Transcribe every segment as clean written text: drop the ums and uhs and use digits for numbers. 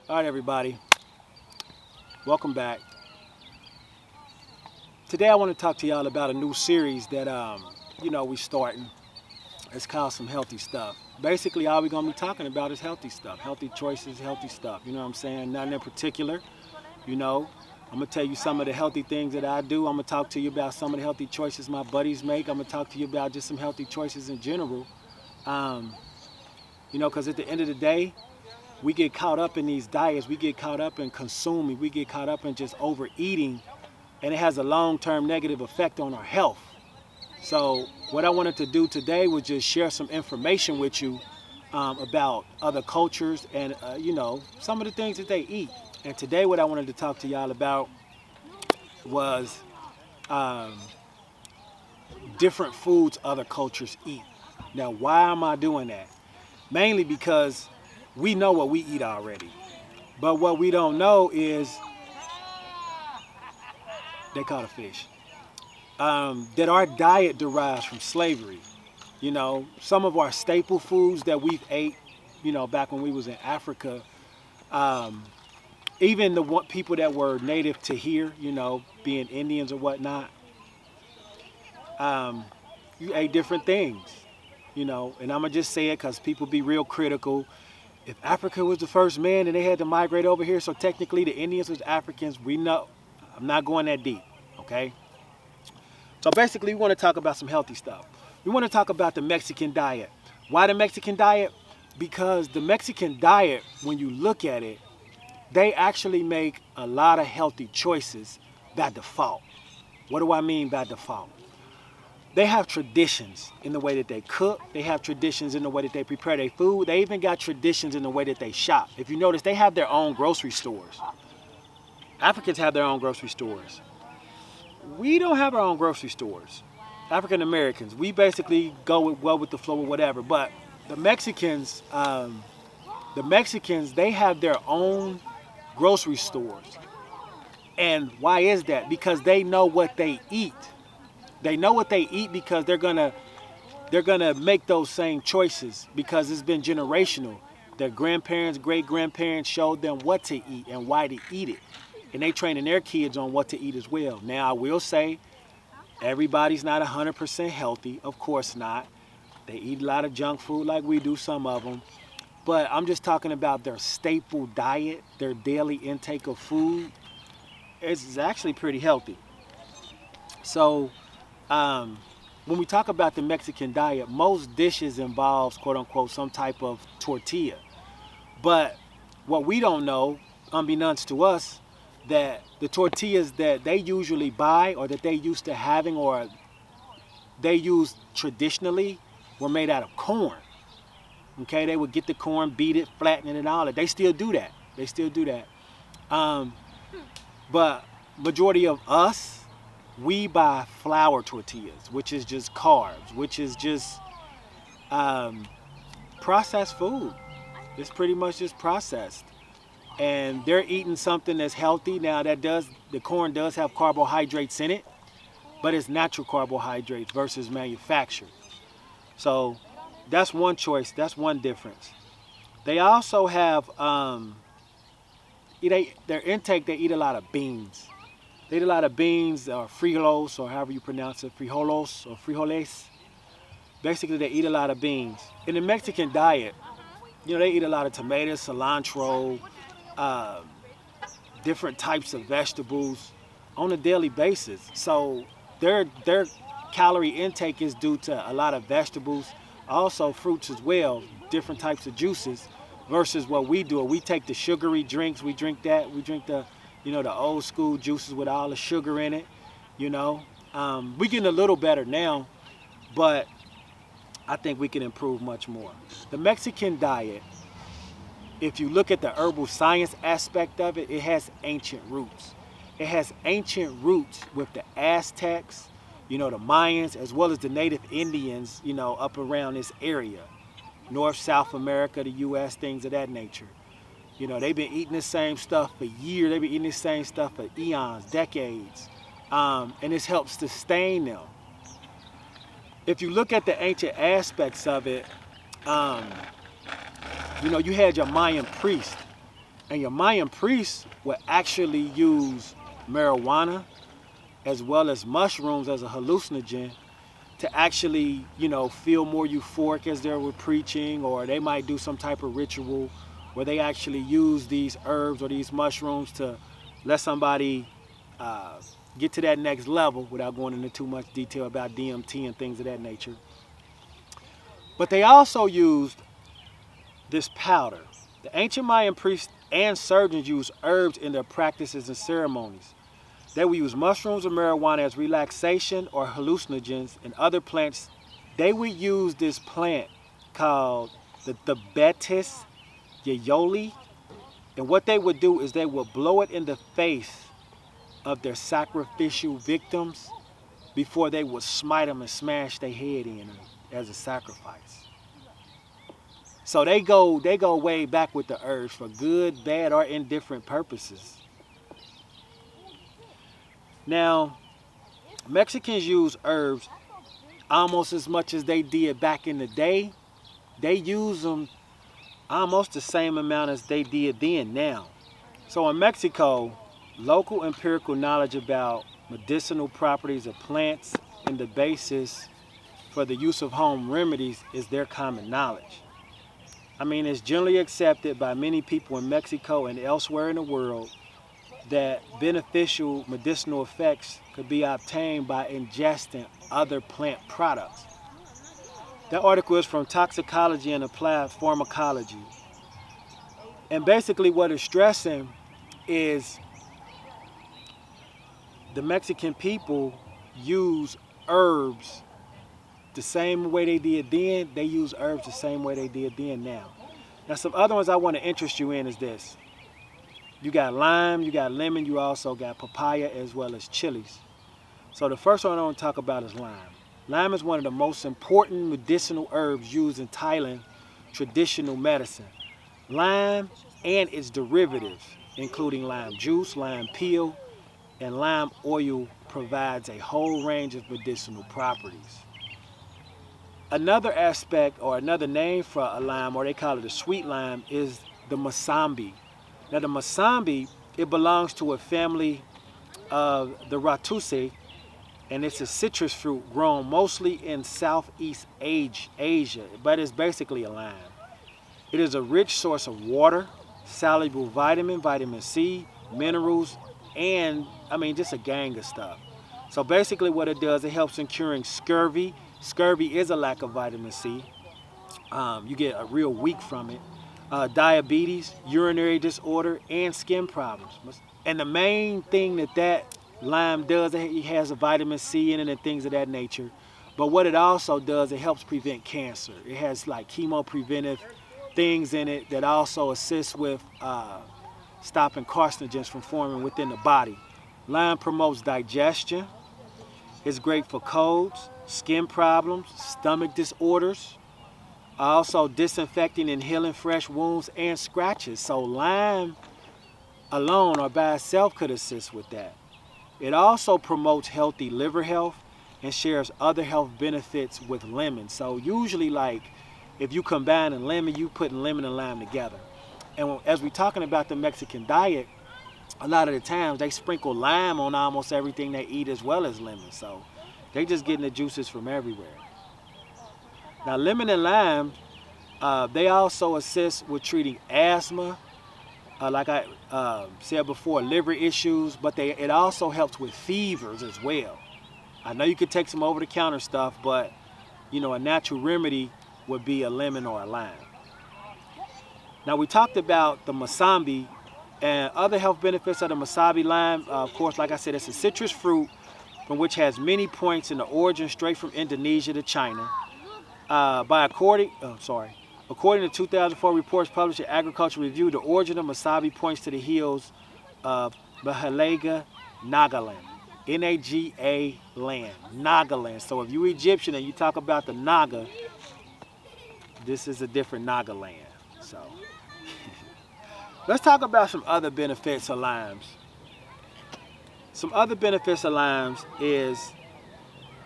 All right, everybody, welcome back. Today I want to talk to y'all about a new series that we starting. It's called Some Healthy Stuff. Basically, all we're gonna be talking about is healthy stuff, healthy choices, healthy stuff. You know what I'm saying? Nothing in particular. You know, I'm gonna tell you some of the healthy things that I do. I'm gonna talk to you about some of the healthy choices my buddies make. I'm gonna talk to you about just some healthy choices in general. Um, because at the end of the day, we get caught up in these diets. We get caught up in consuming. We get caught up in just overeating, and it has a long-term negative effect on our health. So what I wanted to do today was just share some information with you about other cultures and some of the things that they eat. And today what I wanted to talk to y'all about was um, different foods other cultures eat. Now, why am I doing that? Mainly because we know what we eat already. But what we don't know is, they caught a fish, that our diet derives from slavery. Some of our staple foods that we've ate, back when we was in Africa, even the people that were native to here, being Indians or whatnot, you ate different things, and I'm gonna just say it because people be real critical. If Africa was the first man and they had to migrate over here, so technically the Indians was Africans, we know. I'm not going that deep, okay? So basically, we want to talk about some healthy stuff. We want to talk about the Mexican diet. Why the Mexican diet? Because the Mexican diet, when you look at it, they actually make a lot of healthy choices by default. What do I mean by default? They have traditions in the way that they cook. They have traditions in the way that they prepare their food. They even got traditions in the way that they shop. If you notice, they have their own grocery stores. Africans have their own grocery stores. We don't have our own grocery stores. African Americans, we basically go with the flow or whatever. But the Mexicans, they have their own grocery stores. And why is that? Because they know what they eat. They know what they eat because they're gonna make those same choices because it's been generational. Their grandparents, great-grandparents showed them what to eat and why to eat it. And they training their kids on what to eat as well. Now, I will say, everybody's not 100% healthy. Of course not. They eat a lot of junk food like we do, some of them. But I'm just talking about their staple diet, their daily intake of food. It's actually pretty healthy. So, when we talk about the Mexican diet, most dishes involves, quote unquote, some type of tortilla. But what we don't know, unbeknownst to us, that the tortillas that they usually buy or that they used to having or they used traditionally were made out of corn. Okay, they would get the corn, beat it, flatten it, and all that. They still do that. But majority of us, we buy flour tortillas, which is just carbs, which is just processed food. It's pretty much just processed. And they're eating something that's healthy. Now the corn does have carbohydrates in it, but it's natural carbohydrates versus manufactured. So that's one choice, that's one difference. They also have, their intake, they eat a lot of beans. They eat a lot of beans, or frijoles, or however you pronounce it, frijoles. Basically, they eat a lot of beans. In the Mexican diet, they eat a lot of tomatoes, cilantro, different types of vegetables on a daily basis. So their calorie intake is due to a lot of vegetables, also fruits as well, different types of juices, versus what we do. We take the sugary drinks, we drink that, we drink the old school juices with all the sugar in it, We're getting a little better now, but I think we can improve much more. The Mexican diet, if you look at the herbal science aspect of it, it has ancient roots. It has ancient roots with the Aztecs, the Mayans, as well as the native Indians, up around this area. North, South America, the U.S., things of that nature. They've been eating the same stuff for years. They've been eating the same stuff for eons, decades. And this helps sustain them. If you look at the ancient aspects of it, you had your Mayan priest. And your Mayan priests would actually use marijuana as well as mushrooms as a hallucinogen to actually, feel more euphoric as they were preaching, or they might do some type of ritual where they actually use these herbs or these mushrooms to let somebody get to that next level without going into too much detail about DMT and things of that nature. But they also used this powder. The ancient Mayan priests and surgeons used herbs in their practices and ceremonies. They would use mushrooms or marijuana as relaxation or hallucinogens, and other plants. They would use this plant called the Betis yayoli, and what they would do is they would blow it in the face of their sacrificial victims before they would smite them and smash their head in as a sacrifice. So they go way back with the herbs for good, bad, or indifferent purposes. Now, Mexicans use herbs almost as much as they did back in the day. They use them almost the same amount as they did then now. So in Mexico, local empirical knowledge about medicinal properties of plants and the basis for the use of home remedies is their common knowledge. I mean, it's generally accepted by many people in Mexico and elsewhere in the world that beneficial medicinal effects could be obtained by ingesting other plant products. That article is from Toxicology and Applied Pharmacology. And basically what it's stressing is the Mexican people use herbs the same way they did then. They use herbs the same way they did then now. Now, some other ones I want to interest you in is this. You got lime, you got lemon, you also got papaya as well as chilies. So the first one I want to talk about is lime. Lime is one of the most important medicinal herbs used in Thailand traditional medicine. Lime and its derivatives, including lime juice, lime peel, and lime oil, provides a whole range of medicinal properties. Another aspect or another name for a lime, or they call it a sweet lime, is the Masambi. Now the Masambi, it belongs to a family of the Rataceae, and it's a citrus fruit grown mostly in Southeast Asia, but it's basically a lime. It is a rich source of water, soluble vitamin C, minerals, and just a gang of stuff. So basically what it does, it helps in curing scurvy. Scurvy is a lack of vitamin C. You get a real weak from it. Diabetes, urinary disorder, and skin problems. And the main thing that lime does, it has a vitamin C in it and things of that nature. But what it also does, it helps prevent cancer. It has like chemo preventive things in it that also assist with stopping carcinogens from forming within the body. Lime promotes digestion. It's great for colds, skin problems, stomach disorders, also disinfecting and healing fresh wounds and scratches. So lime alone or by itself could assist with that. It also promotes healthy liver health and shares other health benefits with lemon. So usually, like, if you combine a lemon, you put lemon and lime together. And as we're talking about the Mexican diet, a lot of the times they sprinkle lime on almost everything they eat as well as lemon. So they're just getting the juices from everywhere. Now lemon and lime, they also assist with treating asthma, like I said before, liver issues, but it also helps with fevers as well. I know you could take some over-the-counter stuff, but a natural remedy would be a lemon or a lime. Now we talked about the Masambi and other health benefits of the Wasabi Lime. Of course, like I said, it's a citrus fruit from which has many points in the origin straight from Indonesia to China. According to 2004 reports published in Agriculture Review, the origin of Masambi points to the hills of Bahalaga, Nagaland. N-A-G-A land, Nagaland. So if you're Egyptian and you talk about the Naga, this is a different Nagaland. So let's talk about some other benefits of limes. Some other benefits of limes is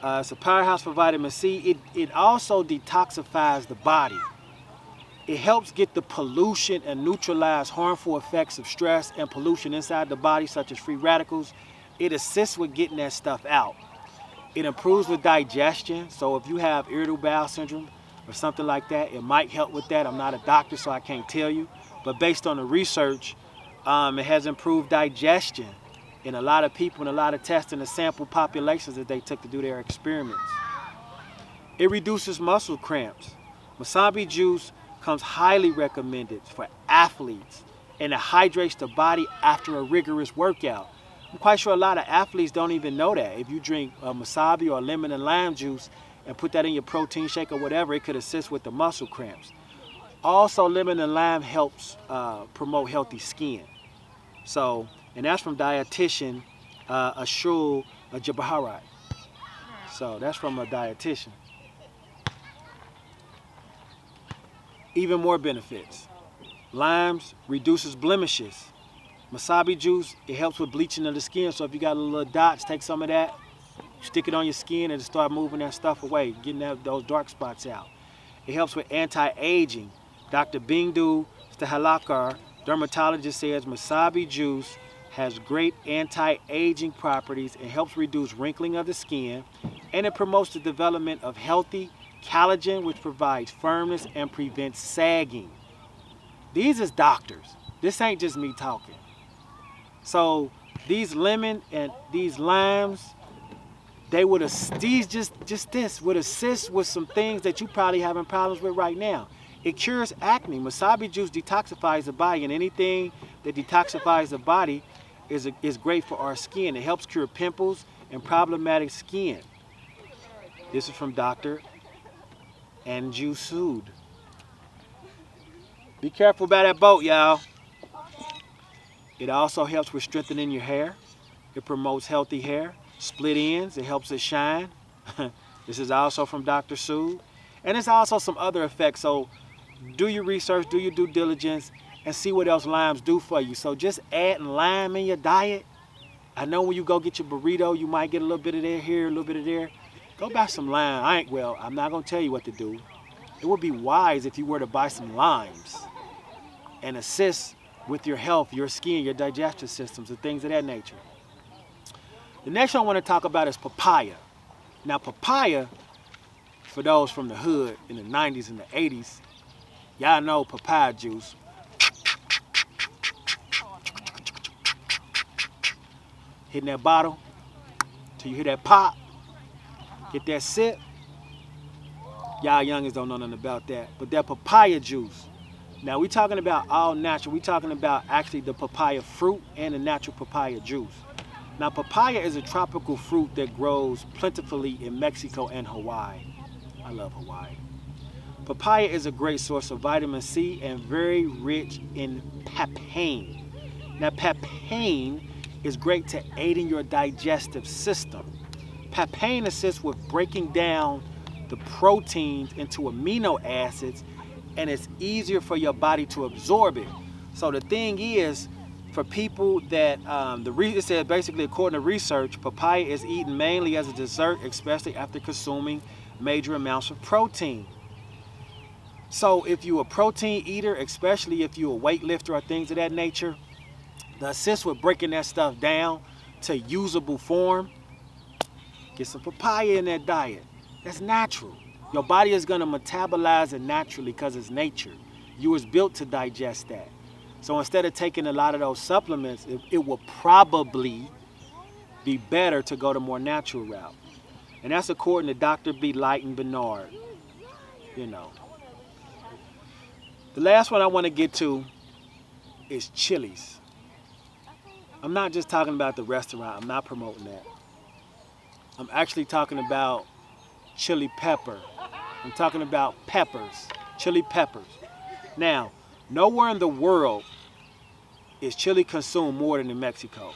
it's a powerhouse for vitamin C. It also detoxifies the body. It helps get the pollution and neutralize harmful effects of stress and pollution inside the body, such as free radicals. It assists with getting that stuff out. It improves with digestion. So if you have irritable bowel syndrome or something like that, it might help with that. I'm not a doctor, so I can't tell you. But based on the research, it has improved digestion in a lot of people and a lot of tests in the sample populations that they took to do their experiments. It reduces muscle cramps. Masambi juice comes highly recommended for athletes, and it hydrates the body after a rigorous workout. I'm quite sure a lot of athletes don't even know that. If you drink Wasabi or lemon and lime juice and put that in your protein shake or whatever, it could assist with the muscle cramps. Also, lemon and lime helps promote healthy skin. So, and that's from dietitian Ashul Jabaharat. So that's from a dietitian. Even more benefits. Limes reduces blemishes. Wasabi juice, it helps with bleaching of the skin. So if you got little dots, take some of that, stick it on your skin and start moving that stuff away, getting those dark spots out. It helps with anti-aging. Dr. Bindu Stahalakar, dermatologist, says Wasabi juice has great anti-aging properties. It helps reduce wrinkling of the skin, and it promotes the development of healthy collagen, which provides firmness and prevents sagging. These is doctors. This ain't just me talking. So these lemon and these limes, they would would assist with some things that you probably having problems with right now. It cures acne. Wasabi juice detoxifies the body, and anything that detoxifies the body is great for our skin. It helps cure pimples and problematic skin. This is from Dr. Anju Sood. Be careful about that boat, y'all. It also helps with strengthening your hair. It promotes healthy hair, split ends. It helps it shine. This is also from Dr. Sood. And there's also some other effects. So do your research, do your due diligence, and see what else limes do for you. So just adding lime in your diet. I know when you go get your burrito, you might get a little bit of there here, a little bit of there. Go buy some lime. I'm not going to tell you what to do. It would be wise if you were to buy some limes and assist with your health, your skin, your digestive systems, and things of that nature. The next one I want to talk about is papaya. Now, papaya, for those from the hood in the 90s and the 80s, y'all know papaya juice. Hitting that bottle till you hear that pop. Get that sip. Y'all youngins don't know nothing about that. But that papaya juice. Now we talking about all natural. We talking about actually the papaya fruit and the natural papaya juice. Now papaya is a tropical fruit that grows plentifully in Mexico and Hawaii. I love Hawaii. Papaya is a great source of vitamin C and very rich in papain. Now papain is great to aid in your digestive system. Papain assists with breaking down the proteins into amino acids, and it's easier for your body to absorb it. So the thing is, for people that, it says basically according to research, papaya is eaten mainly as a dessert, especially after consuming major amounts of protein. So if you're a protein eater, especially if you're a weightlifter or things of that nature, the assist with breaking that stuff down to usable form, get some papaya in that diet. That's natural. Your body is going to metabolize it naturally because it's nature. You was built to digest that. So instead of taking a lot of those supplements, it will probably be better to go the more natural route. And that's according to Dr. B. Lighton Bernard. You know. The last one I want to get to is chilies. I'm not just talking about the restaurant. I'm not promoting that. I'm actually talking about chili pepper. I'm talking about peppers, chili peppers. Now, nowhere in the world is chili consumed more than in Mexico.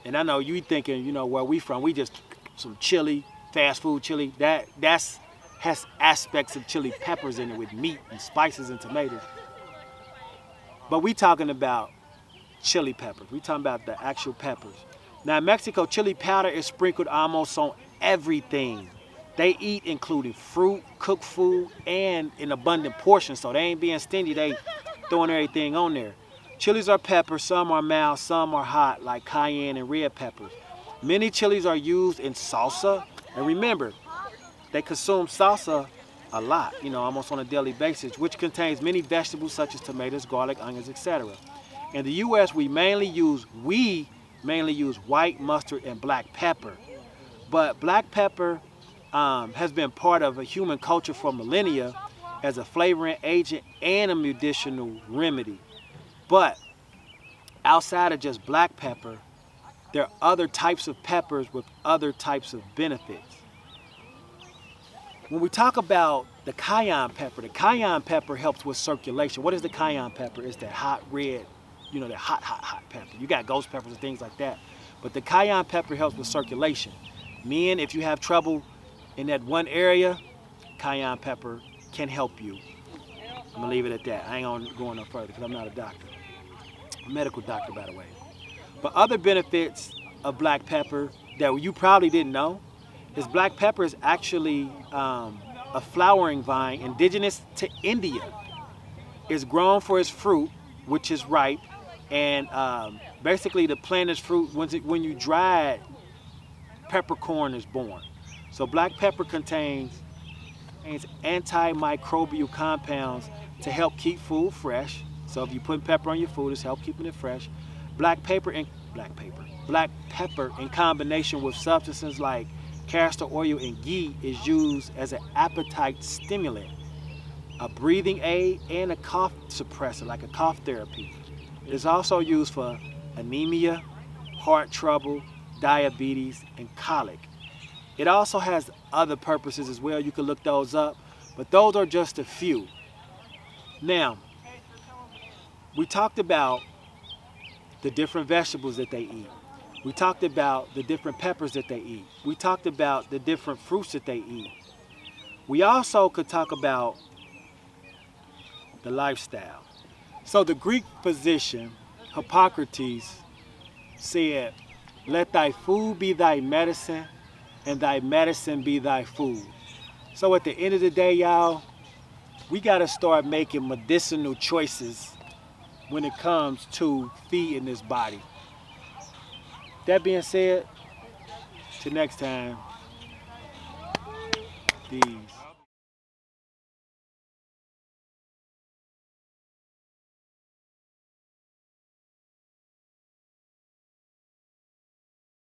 And I know you thinking, where we from, we just some chili, fast food chili. That's has aspects of chili peppers in it with meat and spices and tomatoes. But we talking about chili peppers. We talking about the actual peppers. Now in Mexico, chili powder is sprinkled almost on everything. They eat including fruit, cooked food, and in abundant portions. So they ain't being stingy. They throwing everything on there. Chilies are peppers. Some are mild, some are hot, like cayenne and red peppers. Many chilies are used in salsa. And remember, they consume salsa a lot, almost on a daily basis, which contains many vegetables such as tomatoes, garlic, onions, etc. In the U.S., we mainly use white mustard and black pepper. But black pepper has been part of a human culture for millennia as a flavoring agent and a medicinal remedy. But outside of just black pepper, there are other types of peppers with other types of benefits. When we talk about the cayenne pepper helps with circulation. What is the cayenne pepper? It's that hot red, that hot pepper. You got ghost peppers and things like that. But the cayenne pepper helps with circulation. Men, if you have trouble in that one area, cayenne pepper can help you. I'm gonna leave it at that. I ain't gonna go no further because I'm not a doctor. A medical doctor, by the way. But other benefits of black pepper that you probably didn't know is black pepper is actually a flowering vine indigenous to India. It's grown for its fruit, which is ripe, and basically the plant is fruit. When you dry it, peppercorn is born. So black pepper contains antimicrobial compounds to help keep food fresh. So if you put pepper on your food, it's help keeping it fresh. Black pepper in combination with substances like castor oil and ghee is used as an appetite stimulant, a breathing aid, and a cough suppressor, like a cough therapy. It's also used for anemia, heart trouble, diabetes, and colic. It also has other purposes as well. You can look those up, but those are just a few. Now, we talked about the different vegetables that they eat. We talked about the different peppers that they eat. We talked about the different fruits that they eat. We also could talk about the lifestyle. So the Greek physician, Hippocrates, said, "Let thy food be thy medicine, and thy medicine be thy food." So at the end of the day, y'all, we gotta start making medicinal choices when it comes to feeding this body. That being said, till next time, peace.